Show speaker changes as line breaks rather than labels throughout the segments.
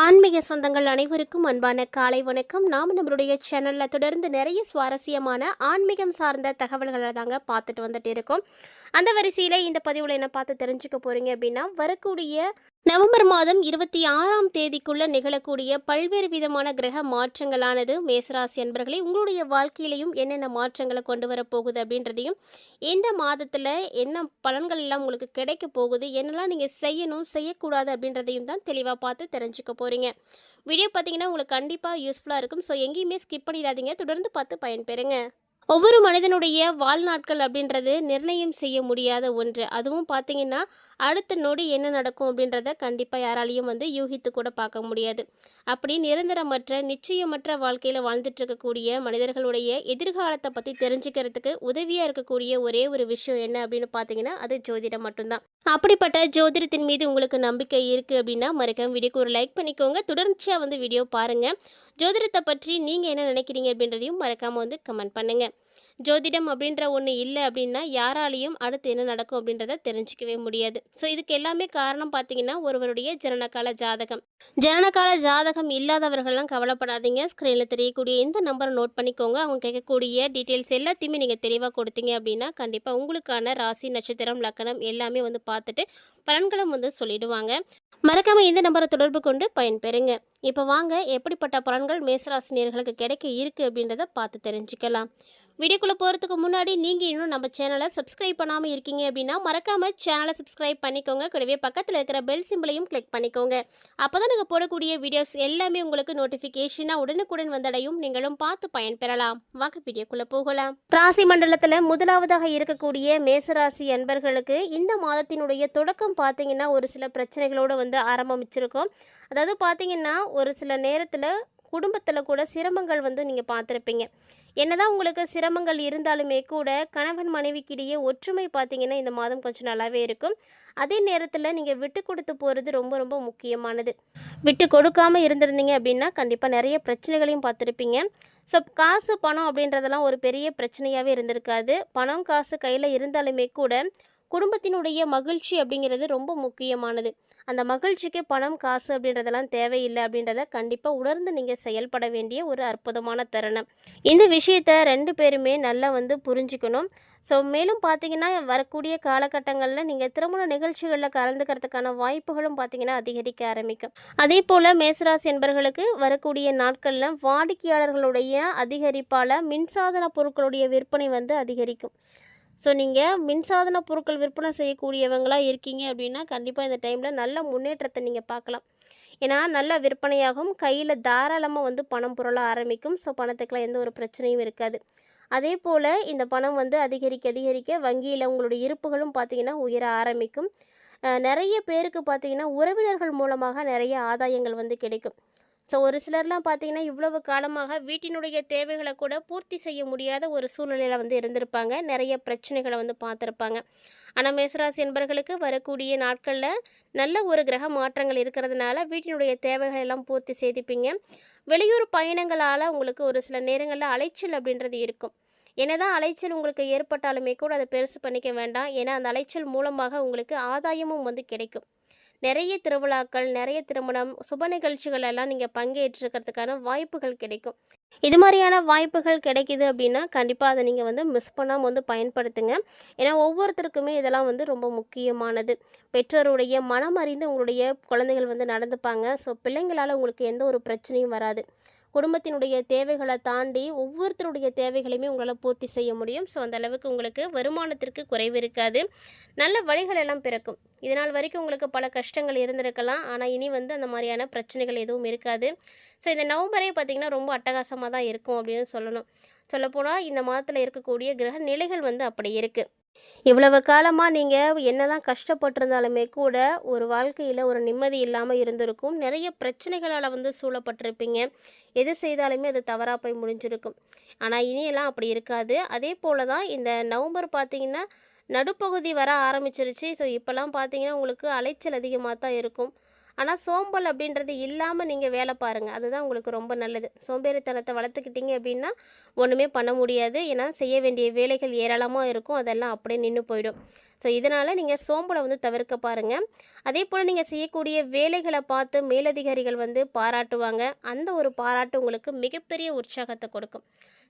ஆன்மீக சொந்தங்கள் அனைவருக்கும் அன்பான காலை வணக்கம். நாம் நம்மளுடைய சேனலில் தொடர்ந்து நிறைய சுவாரஸ்யமான ஆன்மீகம் சார்ந்த தகவல்களை தாங்க பார்த்துட்டு வந்துட்டு இருக்கோம். அந்த வரிசையில் இந்த பதிவில் என்ன பார்த்து தெரிஞ்சுக்க போகிறீங்க அப்படின்னா, வரக்கூடிய நவம்பர் மாதம் 26ஆம் தேதிக்குள்ளே நிகழக்கூடிய பல்வேறு விதமான கிரக மாற்றங்களானது மேசராசி அன்பர்களை உங்களுடைய வாழ்க்கையிலையும் என்னென்ன மாற்றங்களை கொண்டு வரப்போகுது அப்படின்றதையும், இந்த மாதத்தில் என்ன பலன்கள் எல்லாம் உங்களுக்கு கிடைக்க போகுது, என்னெல்லாம் நீங்கள் செய்யணும் செய்யக்கூடாது அப்படின்றதையும் தான் தெளிவாக பார்த்து தெரிஞ்சுக்க போகிறீங்க. வீடியோ பார்த்தீங்கன்னா உங்களுக்கு கண்டிப்பாக யூஸ்ஃபுல்லாக இருக்கும். ஸோ எங்கேயுமே ஸ்கிப் பண்ணிடாதீங்க, தொடர்ந்து பார்த்து பயன்பெறுங்க. ஒவ்வொரு மனிதனுடைய வாழ்நாட்கள் அப்படின்றது நிர்ணயம் செய்ய முடியாத ஒன்று. அதுவும் பார்த்தீங்கன்னா அடுத்த நொடி என்ன நடக்கும் அப்படின்றத கண்டிப்பாக யாராலையும் யூகித்து கூட பார்க்க முடியாது. அப்படி நிரந்தரமற்ற நிச்சயமற்ற வாழ்க்கையில் வாழ்ந்துட்டு இருக்கக்கூடிய மனிதர்களுடைய எதிர்காலத்தை பற்றி தெரிஞ்சுக்கிறதுக்கு உதவியாக இருக்கக்கூடிய ஒரே ஒரு விஷயம் என்ன அப்படின்னு பார்த்தீங்கன்னா அது ஜோதிடம் மட்டும்தான். அப்படிப்பட்ட ஜோதிடத்தின் மீது உங்களுக்கு நம்பிக்கை இருக்குது அப்படின்னா மறக்காம வீடியோக்கு ஒரு லைக் பண்ணிக்கோங்க. தொடர்ச்சியாக வீடியோ பாருங்கள். ஜோதிடத்தை பற்றி நீங்கள் என்ன நினைக்கிறீங்க அப்படின்றதையும் மறக்காமல் கமெண்ட் பண்ணுங்கள். ஜோதிடம் அப்படின்ற ஒன்று இல்லை அப்படின்னா யாராலையும் அடுத்து என்ன நடக்கும் அப்படின்றத தெரிஞ்சிக்கவே முடியாது. ஸோ இதுக்கு எல்லாமே காரணம் பார்த்தீங்கன்னா ஒருவருடைய ஜனனகால ஜாதகம். ஜனனகால ஜாதகம் இல்லாதவர்கள்லாம் கவலைப்படாதீங்க. ஸ்க்ரீனில் தெரியக்கூடிய இந்த நம்பரை நோட் பண்ணிக்கோங்க. அவங்க கேட்கக்கூடிய டீட்டெயில்ஸ் எல்லாத்தையுமே நீங்கள் தெளிவாக கொடுத்தீங்க அப்படின்னா கண்டிப்பாக உங்களுக்கான ராசி நட்சத்திரம் லக்கணம் எல்லாமே பார்த்துட்டு பலன்களும் சொல்லிடுவாங்க. மறக்காம இந்த நம்பரை தொடர்பு கொண்டு பயன்பெறுங்க. இப்போ வாங்க எப்படிப்பட்ட பலன்கள் மேசராசினியர்களுக்கு கிடைக்க இருக்கு அப்படின்றத பார்த்து தெரிஞ்சுக்கலாம். வீடியோக்குள்ளே போகிறதுக்கு முன்னாடி நீங்கள் இன்னும் நம்ம சேனலை சப்ஸ்கிரைப் பண்ணாமல் இருக்கீங்க அப்படின்னா மறக்காமல் சேனலை சப்ஸ்கிரைப் பண்ணிக்கோங்க. கூடவே பக்கத்தில் இருக்கிற பெல் சிம்பிளையும் கிளிக் பண்ணிக்கோங்க. அப்போ தான் நாங்கள் போடக்கூடிய வீடியோஸ் எல்லாமே உங்களுக்கு நோட்டிஃபிகேஷனாக உடனுக்குடன் வந்தடையும். நீங்களும் பார்த்து பயன்பெறலாம். வாங்க வீடியோக்குள்ளே போகலாம். ராசி மண்டலத்தில் முதலாவதாக இருக்கக்கூடிய மேசராசி அன்பர்களுக்கு இந்த மாதத்தினுடைய தொடக்கம் பார்த்தீங்கன்னா ஒரு சில பிரச்சனைகளோடு ஆரம்பிச்சிருக்கோம். அதாவது பார்த்தீங்கன்னா ஒரு சில நேரத்தில் குடும்பத்தில் கூட சிரமங்கள் நீங்கள் பார்த்துருப்பீங்க. என்னதான் உங்களுக்கு சிரமங்கள் இருந்தாலுமே கூட கணவன் மனைவிக்கிடையே ஒற்றுமை பார்த்தீங்கன்னா இந்த மாதம் கொஞ்சம் நல்லாவே இருக்கும். அதே நேரத்தில் நீங்கள் விட்டு கொடுத்து போகிறது ரொம்ப ரொம்ப முக்கியமானது. விட்டு கொடுக்காமல் இருந்திருந்தீங்க அப்படின்னா கண்டிப்பாக நிறைய பிரச்சனைகளையும் பார்த்துருப்பீங்க. ஸோ காசு பணம் அப்படின்றதெல்லாம் ஒரு பெரிய பிரச்சனையாகவே இருந்திருக்காது. பணம் காசு கையில் இருந்தாலுமே கூட குடும்பத்தினுடைய மகிழ்ச்சி அப்படிங்கிறது ரொம்ப முக்கியமானது. அந்த மகிழ்ச்சிக்கு பணம் காசு அப்படின்றதெல்லாம் தேவையில்லை அப்படின்றத கண்டிப்பாக உணர்ந்து நீங்கள் செயல்பட வேண்டிய ஒரு அற்புதமான தருணம். இந்த விஷயத்தை ரெண்டு பேருமே நல்லா புரிஞ்சுக்கணும். ஸோ மேலும் பார்த்தீங்கன்னா வரக்கூடிய காலகட்டங்களில் நீங்கள் திருமண நிகழ்ச்சிகளில் கலந்துக்கிறதுக்கான வாய்ப்புகளும் பார்த்தீங்கன்னா அதிகரிக்க ஆரம்பிக்கும். அதே போல் மேசராசி என்பவர்களுக்கு வரக்கூடிய நாட்களில் வாடிக்கையாளர்களுடைய அதிகரிப்பால் மின்சாதன பொருட்களுடைய விற்பனை அதிகரிக்கும். ஸோ நீங்கள் மின்சாதன பொருட்கள் விற்பனை செய்யக்கூடியவங்களாக இருக்கீங்க அப்படின்னா கண்டிப்பாக இந்த டைமில் நல்ல முன்னேற்றத்தை நீங்கள் பார்க்கலாம். ஏன்னா நல்ல விற்பனையாகும், கையில் தாராளமாக பணம் புரள ஆரம்பிக்கும். ஸோ பணத்துக்கெலாம் எந்த ஒரு பிரச்சனையும் இருக்காது. அதே போல் இந்த பணம் அதிகரிக்க அதிகரிக்க வங்கியில் உங்களுடைய இருப்புகளும் பார்த்திங்கன்னா உயர ஆரம்பிக்கும். நிறைய பேருக்கு பார்த்திங்கன்னா உறவினர்கள் மூலமாக நிறைய ஆதாயங்கள் கிடைக்கும். ஸோ ஒரு சிலர்லாம் பார்த்தீங்கன்னா இவ்வளவு காலமாக வீட்டினுடைய தேவைகளை கூட பூர்த்தி செய்ய முடியாத ஒரு சூழ்நிலையில் இருந்திருப்பாங்க. நிறைய பிரச்சனைகளை பார்த்துருப்பாங்க. ஆனால் மேசராசி என்பர்களுக்கு வரக்கூடிய நாட்களில் நல்ல ஒரு கிரக மாற்றங்கள் இருக்கிறதுனால வீட்டினுடைய தேவைகள் எல்லாம் பூர்த்தி செய்துப்பீங்க. வெளியூர் பயணங்களால் உங்களுக்கு ஒரு சில நேரங்களில் அலைச்சல் அப்படின்றது இருக்கும். என்னதான் அலைச்சல் உங்களுக்கு ஏற்பட்டாலுமே கூட அதை பெருசு பண்ணிக்க வேண்டாம். ஏன்னா அந்த அலைச்சல் மூலமாக உங்களுக்கு ஆதாயமும் கிடைக்கும். நிறைய திருவிழாக்கள், நிறைய திருமணம், சுப நிகழ்ச்சிகள் எல்லாம் நீங்கள் பங்கேற்றுக்கிறதுக்கான வாய்ப்புகள் கிடைக்கும். இது மாதிரியான வாய்ப்புகள் கிடைக்கிது அப்படின்னா கண்டிப்பாக அதை நீங்கள் மிஸ் பண்ணாமல் பயன்படுத்துங்க. ஏன்னா ஒவ்வொருத்தருக்குமே இதெல்லாம் ரொம்ப முக்கியமானது. பெற்றோருடைய மனம் அறிந்து உங்களுடைய குழந்தைகள் நடந்துப்பாங்க. ஸோ பிள்ளைங்களால் உங்களுக்கு எந்த ஒரு பிரச்சனையும் வராது. குடும்பத்தினுடைய தேவைகளை தாண்டி ஒவ்வொருத்தருடைய தேவைகளையுமே உங்களால் பூர்த்தி செய்ய முடியும். ஸோ அந்த அளவுக்கு உங்களுக்கு வருமானத்திற்கு குறைவு இருக்காது. நல்ல வழிகள் எல்லாம் பிறக்கும். இதனால் வரைக்கும் உங்களுக்கு பல கஷ்டங்கள் இருந்திருக்கலாம். ஆனால் இனி அந்த மாதிரியான பிரச்சனைகள் எதுவும் இருக்காது. ஸோ இந்த நவம்பரே பார்த்திங்கன்னா ரொம்ப அட்டகாசமாக தான் இருக்கும் அப்படின்னு சொல்லணும். சொல்லப்போனால் இந்த மாதத்தில் இருக்கக்கூடிய கிரக நிலைகள் அப்படி இருக்குது. இவ்வளவு காலமாக நீங்கள் என்னதான் கஷ்டப்பட்டிருந்தாலுமே கூட ஒரு வாழ்க்கையில் ஒரு நிம்மதி இல்லாமல் இருந்திருக்கும். நிறைய பிரச்சனைகளால் சூழப்பட்டிருப்பீங்க. எது செய்தாலுமே அது தவறாக போய் முடிஞ்சிருக்கும். ஆனால் இனியெல்லாம் அப்படி இருக்காது. அதே போல் தான் இந்த நவம்பர் பார்த்திங்கன்னா நடுப்பகுதி வர ஆரம்பிச்சிருச்சு. ஸோ இப்போல்லாம் பார்த்திங்கன்னா உங்களுக்கு அலைச்சல் அதிகமாக தான் இருக்கும். ஆனால் சோம்பல் அப்படின்றது இல்லாமல் நீங்கள் வேலை பாருங்கள், அதுதான் உங்களுக்கு ரொம்ப நல்லது. சோம்பேறித்தனத்தை வளர்த்துக்கிட்டீங்க அப்படின்னா ஒன்றுமே பண்ண முடியாது. ஏன்னா செய்ய வேண்டிய வேலைகள் ஏராளமாக இருக்கும், அதெல்லாம் அப்படியே நின்று போயிடும். ஸோ இதனால் நீங்கள் சோம்பலை வந்து தவிர்க்க பாருங்கள். அதே போல் நீங்கள் செய்யக்கூடிய வேலைகளை பார்த்து மேலதிகாரிகள் வந்து பாராட்டுவாங்க. அந்த ஒரு பாராட்டு உங்களுக்கு மிகப்பெரிய உற்சாகத்தை கொடுக்கும்.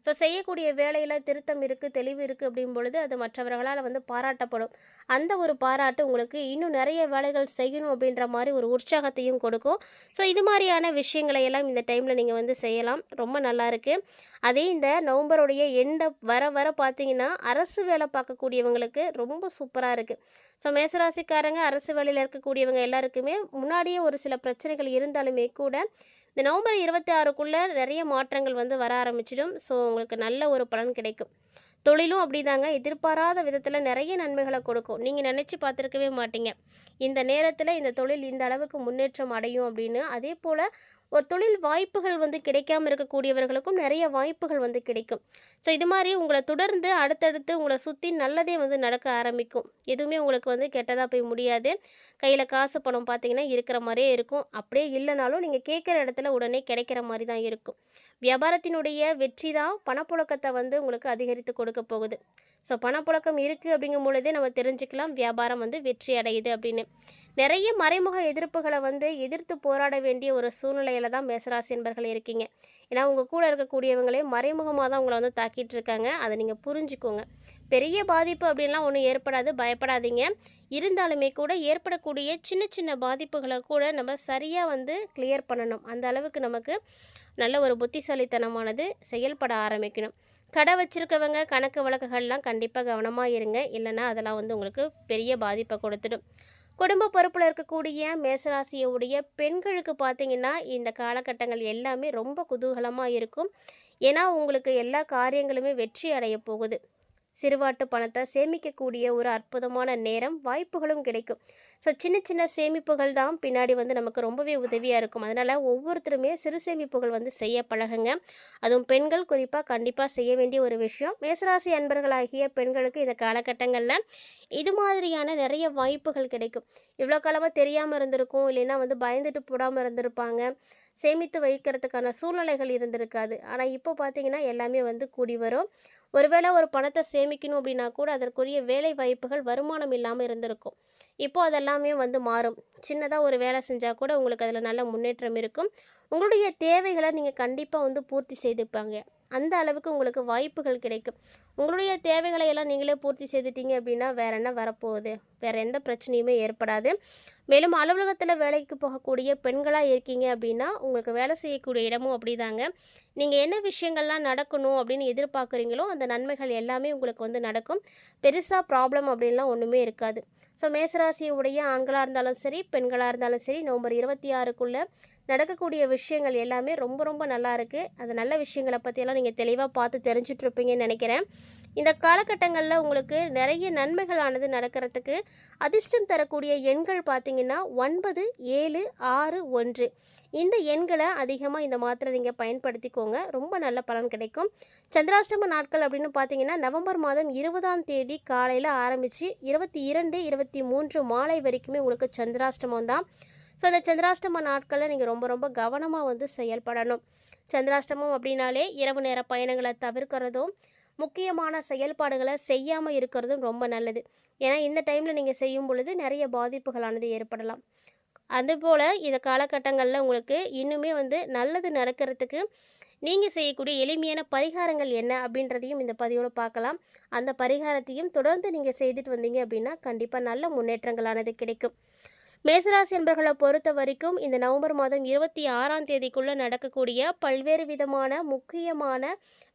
ஸோ செய்யக்கூடிய வேலையில் திருத்தம் இருக்குது, தெளிவு இருக்குது அப்படின் பொழுது அது மற்றவர்களால் வந்து பாராட்டப்படும். அந்த ஒரு பாராட்டு உங்களுக்கு இன்னும் நிறைய வேலைகள் செய்யணும் அப்படின்ற மாதிரி ஒரு உற்சாகத்தையும் கொடுக்கும். ஸோ இது மாதிரியான விஷயங்களை எல்லாம் இந்த டைமில் நீங்கள் வந்து செய்யலாம். ரொம்ப நல்லாயிருக்கு. அதே இந்த நவம்பருடைய எண்டை வர வர பார்த்தீங்கன்னா அரசு வேலை பார்க்கக்கூடியவங்களுக்கு ரொம்ப சூப்பராக இருக்குது. ஸோ மேசராசிக்காரங்க அரசு வேலையில் இருக்கக்கூடியவங்க எல்லாருக்குமே முன்னாடியே ஒரு சில பிரச்சனைகள் இருந்தாலுமே கூட இந்த நவம்பர் 26க்குள்ளே நிறைய மாற்றங்கள் வந்து வர ஆரம்பிச்சிடும். ஸோ உங்களுக்கு நல்ல ஒரு பலன் கிடைக்கும். தொழிலும் அப்படிதாங்க, எதிர்பாராத விதத்தில் நிறைய நன்மைகளை கொடுக்கும். நீங்கள் நினச்சி பார்த்துருக்கவே மாட்டீங்க இந்த நேரத்தில் இந்த தொழில் இந்த அளவுக்கு முன்னேற்றம் அடையும் அப்படின்னு. அதே போல் ஒரு தொழில் வாய்ப்புகள் வந்து கிடைக்காமல் இருக்கக்கூடியவர்களுக்கும் நிறைய வாய்ப்புகள் வந்து கிடைக்கும். ஸோ இது மாதிரி உங்களை தொடர்ந்து அடுத்தடுத்து உங்களை சுற்றி நல்லதே வந்து நடக்க ஆரம்பிக்கும். எதுவுமே உங்களுக்கு வந்து கெட்டதாக போய் முடியாது. கையில் காசு பணம் பார்த்தீங்கன்னா இருக்கிற மாதிரியே இருக்கும். அப்படியே இல்லைனாலும் நீங்கள் கேட்குற இடத்துல உடனே கிடைக்கிற மாதிரி தான் இருக்கும். வியாபாரத்தினுடைய வெற்றி தான் பணப்புழக்கத்தை வந்து உங்களுக்கு அதிகரித்து கொடுக்க போகுது. ஸோ பணப்புழக்கம் இருக்குது அப்படிங்கும் பொழுதே நம்ம தெரிஞ்சுக்கலாம் வியாபாரம் வந்து வெற்றி அடையுது அப்படின்னு. நிறைய மறைமுக எதிர்ப்புகளை வந்து எதிர்த்து போராட வேண்டிய ஒரு சூழ்நிலையில் தான் மேசராசி என்பர்கள் இருக்கீங்க. ஏன்னா உங்கள் கூட இருக்கக்கூடியவங்களே மறைமுகமாக தான் உங்களை வந்து தாக்கிட்டு இருக்காங்க. அதை நீங்கள் புரிஞ்சுக்கோங்க. பெரிய பாதிப்பு அப்படின்லாம் ஒன்றும் ஏற்படாது, பயப்படாதீங்க. இருந்தாலுமே கூட ஏற்படக்கூடிய சின்ன சின்ன பாதிப்புகளை கூட நம்ம சரியாக வந்து கிளியர் பண்ணணும். அந்த அளவுக்கு நமக்கு நல்ல ஒரு புத்திசாலித்தனமானது செயல்பட ஆரம்பிக்கணும். கடை வச்சுருக்கவங்க கணக்கு வழக்குகள்லாம் கண்டிப்பாக கவனமாக இருங்க. இல்லைன்னா அதெல்லாம் வந்து உங்களுக்கு பெரிய பாதிப்பை கொடுத்துடும். குடும்ப பொறுப்பில் இருக்கக்கூடிய மேசராசியுடைய பெண்களுக்கு பார்த்திங்கன்னா இந்த காலகட்டங்கள் எல்லாமே ரொம்ப குதூகலமாக இருக்கும். ஏன்னா உங்களுக்கு எல்லா காரியங்களுமே வெற்றி அடைய போகுது. சிறுவாட்டு பணத்தை சேமிக்கக்கூடிய ஒரு அற்புதமான நேரம், வாய்ப்புகளும் கிடைக்கும். ஸோ சின்ன சின்ன சேமிப்புகள் தான் பின்னாடி வந்து நமக்கு ரொம்பவே உதவியாக இருக்கும். அதனால் ஒவ்வொருத்தருமே சிறு சேமிப்புகள் வந்து செய்ய பழகுங்க. அதுவும் பெண்கள் குறிப்பாக கண்டிப்பாக செய்ய வேண்டிய ஒரு விஷயம். மேசராசி அன்பர்களாகிய பெண்களுக்கு இந்த காலகட்டங்களில் இது மாதிரியான நிறைய வாய்ப்புகள் கிடைக்கும். இவ்வளோ காலமாக தெரியாமல் இருந்திருக்கும், இல்லைன்னா வந்து பயந்துட்டு போடாமல் இருந்திருப்பாங்க. சேமித்து வைக்கிறதுக்கான சூழ்நிலைகள் இருந்திருக்காது. ஆனால் இப்போ பார்த்திங்கன்னா எல்லாமே வந்து கூடி வரும். ஒருவேளை ஒரு பணத்தை சேமிக்கணும் அப்படின்னா கூட அதற்குரிய வேலை வாய்ப்புகள் வருமானம் இல்லாமல் இருந்திருக்கும். இப்போது அதெல்லாமே வந்து மாறும். சின்னதாக ஒரு வேலை செஞ்சால் கூட உங்களுக்கு அதில் நல்ல முன்னேற்றம் இருக்கும். உங்களுடைய தேவைகளை நீங்கள் கண்டிப்பாக வந்து பூர்த்தி செய்துப்பாங்க. அந்த அளவுக்கு உங்களுக்கு வாய்ப்புகள் கிடைக்கும். உங்களுடைய தேவைகளை எல்லாம் நீங்களே பூர்த்தி செய்துட்டீங்க அப்படின்னா வேறு என்ன வரப்போகுது? வேறு எந்த பிரச்சனையுமே ஏற்படாது. மேலும் அலுவலகத்தில் வேலைக்கு போகக்கூடிய பெண்களாக இருக்கீங்க அப்படின்னா உங்களுக்கு வேலை செய்யக்கூடிய இடமும் அப்படிதாங்க. நீங்கள் என்ன விஷயங்கள்லாம் நடக்கணும் அப்படின்னு எதிர்பார்க்குறீங்களோ அந்த நன்மைகள் எல்லாமே உங்களுக்கு வந்து நடக்கும். பெருசாக ப்ராப்ளம் அப்படின்லாம் ஒன்றுமே இருக்காது. ஸோ மேசராசியுடைய ஆண்களாக இருந்தாலும் சரி, பெண்களாக இருந்தாலும் சரி, நவம்பர் 26க்குள்ளே நடக்கக்கூடிய விஷயங்கள் எல்லாமே ரொம்ப ரொம்ப நல்லா இருக்குது. அந்த நல்ல விஷயங்களை பற்றியெல்லாம் நீங்கள் தெளிவாக பார்த்து தெரிஞ்சிட்ருப்பீங்கன்னு நினைக்கிறேன். இந்த காலகட்டங்களில் உங்களுக்கு நிறைய நன்மைகளானது நடக்கிறதுக்கு அதிர்ஷ்டம் தரக்கூடிய எண்கள் பார்த்திங்கன்னா 9, 7, 6, 1 இந்த எண்களை அதிகமாக இந்த மாதத்தில் நீங்கள் பயன்படுத்திக்கோங்க. ரொம்ப நல்ல பலன் கிடைக்கும். சந்திராஷ்டம நாட்கள் அப்படின்னு பார்த்தீங்கன்னா நவம்பர் மாதம் 20ஆம் தேதி காலையில் ஆரம்பித்து 22, 23 மாலை வரைக்குமே உங்களுக்கு சந்திராஷ்டமம் தான். ஸோ அந்த சந்திராஷ்டம நாட்களில் நீங்கள் ரொம்ப ரொம்ப கவனமாக வந்து செயல்படணும். சந்திராஷ்டமம் அப்படின்னாலே இரவு நேர பயணங்களை தவிர்க்கிறதும் முக்கியமான செயல்பாடுகளை செய்யாமல் இருக்கிறதும் ரொம்ப நல்லது. ஏன்னா இந்த டைமில் நீங்கள் செய்யும் பொழுது நிறைய பாதிப்புகளானது ஏற்படலாம். அதுபோல் இந்த காலகட்டங்களில் உங்களுக்கு இன்னுமே வந்து நல்லது நடக்கிறதுக்கு நீங்கள் செய்யக்கூடிய எளிமையான பரிகாரங்கள் என்ன அப்படின்றதையும் இந்த பதிவோடு பார்க்கலாம். அந்த பரிகாரத்தையும் தொடர்ந்து நீங்கள் செய்துட்டு வந்தீங்க அப்படின்னா கண்டிப்பாக நல்ல முன்னேற்றங்களானது கிடைக்கும். மேசராசி என்பர்களை பொறுத்த வரைக்கும் இந்த நவம்பர் மாதம் 26ஆம் தேதிக்குள்ளே நடக்கக்கூடிய பல்வேறு விதமான முக்கியமான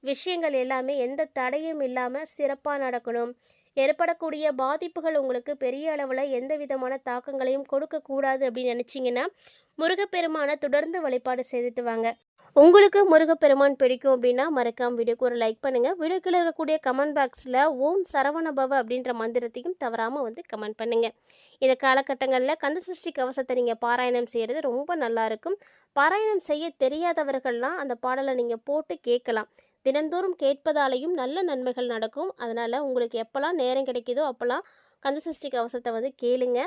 விஷயங்கள் எல்லாமே எந்த தடையும் இல்லாமல் சிறப்பாக நடக்கணும். ஏற்படக்கூடிய பாதிப்புகள் உங்களுக்கு பெரிய அளவில் எந்த விதமான தாக்கங்களையும் கொடுக்கக்கூடாது அப்படின்னு நினச்சிங்கன்னா முருகப்பெருமானை தொடர்ந்து வழிபாடு செய்துட்டு வாங்க. உங்களுக்கு முருகப்பெருமான் பிடிக்கும் அப்படின்னா மறக்காம வீடியோக்கு ஒரு லைக் பண்ணுங்கள். வீடியோக்கில் இருக்கக்கூடிய கமெண்ட் பாக்ஸில் ஓம் சரவணபவ அப்படின்ற மந்திரத்தையும் தவறாமல் வந்து கமெண்ட் பண்ணுங்கள். இந்த காலகட்டங்களில் கந்தசஷ்டி கவசத்தை நீங்கள் பாராயணம் செய்கிறது ரொம்ப நல்லாயிருக்கும். பாராயணம் செய்ய தெரியாதவர்கள்லாம் அந்த பாடலை நீங்கள் போட்டு கேட்கலாம். தினந்தோறும் கேட்பதாலேயும் நல்ல நன்மைகள் நடக்கும். அதனால் உங்களுக்கு எப்போல்லாம் நேரம் கிடைக்குதோ அப்போல்லாம் கந்தசஷ்டி கவசத்தை வந்து கேளுங்க.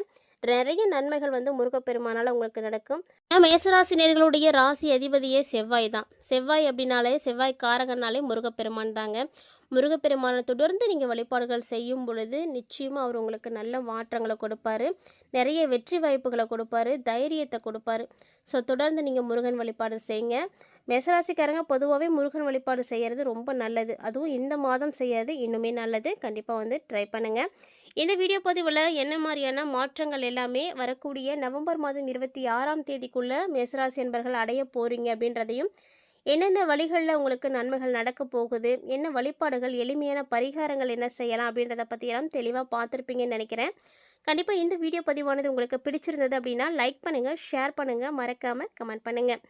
நிறைய நன்மைகள் வந்து முருகப்பெருமானால் உங்களுக்கு நடக்கும். மேசராசினியர்களுடைய ராசி அதிபதியே செவ்வாய் தான். செவ்வாய் அப்படின்னாலே செவ்வாய் காரகனாலே முருகப்பெருமான் தாங்க. முருகப்பெருமானை தொடர்ந்து நீங்கள் வழிபாடுகள் செய்யும் பொழுது நிச்சயமாக அவர் உங்களுக்கு நல்ல மாற்றங்களை கொடுப்பாரு, நிறைய வெற்றி வாய்ப்புகளை கொடுப்பாரு, தைரியத்தை கொடுப்பாரு. ஸோ தொடர்ந்து நீங்கள் முருகன் வழிபாடு செய்யுங்க. மேசராசிக்காரங்க பொதுவாகவே முருகன் வழிபாடு செய்கிறது ரொம்ப நல்லது. அதுவும் இந்த மாதம் செய்யறது இன்னுமே நல்லது. கண்டிப்பாக வந்து ட்ரை பண்ணுங்கள். இந்த வீடியோ பதிவில் என்ன மாதிரியான மாற்றங்கள் எல்லாமே வரக்கூடிய நவம்பர் மாதம் 26ஆம் தேதிக்குள்ளே மேசராசி என்பர்கள் அடைய போகிறீங்க அப்படின்றதையும், என்னென்ன வழிகளில் உங்களுக்கு நன்மைகள் நடக்க போகுது, என்ன வழிபாடுகள், எளிமையான பரிகாரங்கள் என்ன செய்யலாம் அப்படின்றத பற்றியெல்லாம் தெளிவாக பார்த்துருப்பீங்கன்னு நினைக்கிறேன். கண்டிப்பாக இந்த வீடியோ பதிவானது உங்களுக்கு பிடிச்சிருந்தது அப்படின்னா லைக் பண்ணுங்கள், ஷேர் பண்ணுங்கள், மறக்காமல் கமெண்ட் பண்ணுங்கள்.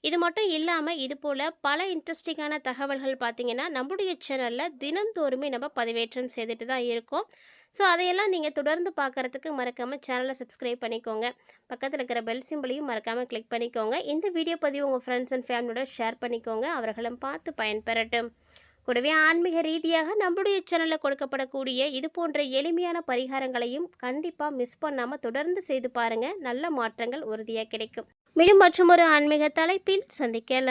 இது மட்டும் இல்லாமல் இது போல் பல இன்ட்ரெஸ்டிங்கான தகவல்கள் பார்த்திங்கன்னா நம்மளுடைய சேனலில் தினந்தோறுமே நம்ம பதிவேற்றம் செய்துட்டு தான் இருக்கோம். ஸோ அதையெல்லாம் நீங்கள் தொடர்ந்து பார்க்குறதுக்கு மறக்காமல் சேனலை சப்ஸ்கிரைப் பண்ணிக்கோங்க. பக்கத்தில் இருக்கிற பெல் சிம்பிளையும் மறக்காமல் கிளிக் பண்ணிக்கோங்க. இந்த வீடியோ பதிவு உங்கள் ஃப்ரெண்ட்ஸ் அண்ட் ஃபேமிலியோட ஷேர் பண்ணிக்கோங்க, அவர்களும் பார்த்து பயன்பெறட்டும். கூடவே ஆன்மீக ரீதியாக நம்மளுடைய சேனலில் கொடுக்கப்படக்கூடிய இது போன்ற எளிமையான பரிகாரங்களையும் கண்டிப்பாக மிஸ் பண்ணாமல் தொடர்ந்து செய்து பாருங்கள். நல்ல மாற்றங்கள் உறுதியாக கிடைக்கும். மீண்டும் மற்றொரு ஆன்மீக தலைப்பில் சந்திக்கலாம்.